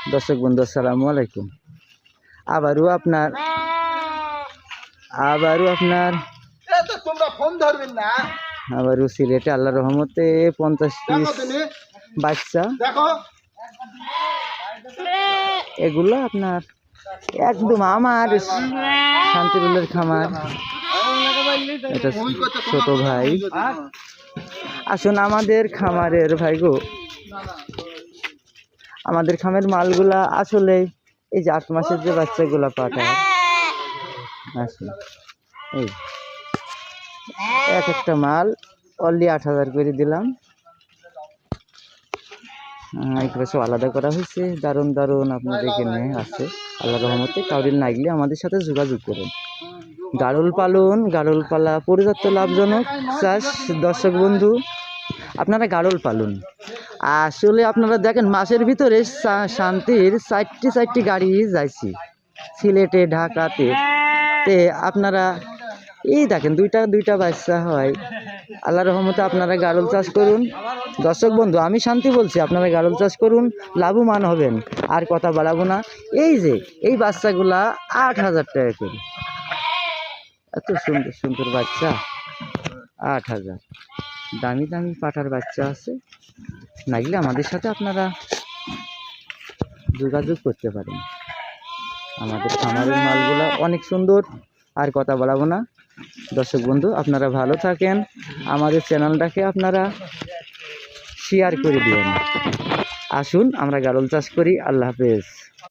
দর্শক বন্ধু আসসালামু আলাইকুম। আবারও আপনার আবারও সিলেটে আল্লাহর রহমতে 50 পিস বাচ্চা, এগুলো আপনার একদম আমার শান্তিরুলের খামার। এটা ছোট ভাই। আসুন আমাদের খামারের ভাই গো, আমাদের খামের মালগুলা আসলে এই যে 8 মাসের যে বাচ্চাগুলা পাঠায়, আসুন এই এক একটা মাল অনলি 8000 করে দিলাম। এগুলো সব আলাদা করা হয়েছে। দারুণ দারুণ আপনাদের এখানে আছে আল্লাহর রহমতে। কাউরিল নাগলে আমাদের সাথে যোগাযোগ করুন। গাড়ল পালন, গাড়ল পালা পর্যাপ্ত লাভজনক চাষ। দর্শক বন্ধু, আপনারা গাড়ল পালুন। আসলে আপনারা দেখেন মাসের ভিতরে শান্তির 4টি গাড়ি যাইছি সিলেটে, ঢাকাতে। তে আপনারা এই দেখেন দুইটা বাচ্চা হয়। আল্লাহর রহমতে আপনারা গাড়ল চাষ করুন। দর্শক বন্ধু, আমি শান্তি বলছি, আপনারা গাড়ল চাষ করুন, লাভবান হবেন। আর কথা বাড়াবো না। এই যে এই বাচ্চাগুলা 8000 টাকা করে, এত সুন্দর সুন্দর বাচ্চা। 8000 দামি দামি পাঠার বাচ্চা আছে। নাগলে আমাদের সাথে আপনারা যোগাযোগ করতে পারেন। আমাদের খামারের মালগুলা অনেক সুন্দর। আর কথা বাড়াবো না। দর্শক বন্ধু, আপনারা ভালো থাকেন। আমাদের চ্যানেলটাকে আপনারা শেয়ার করে দিবেন। আসুন আমরা গাড়ল চাষ করি। আল্লাহ হাফেজ।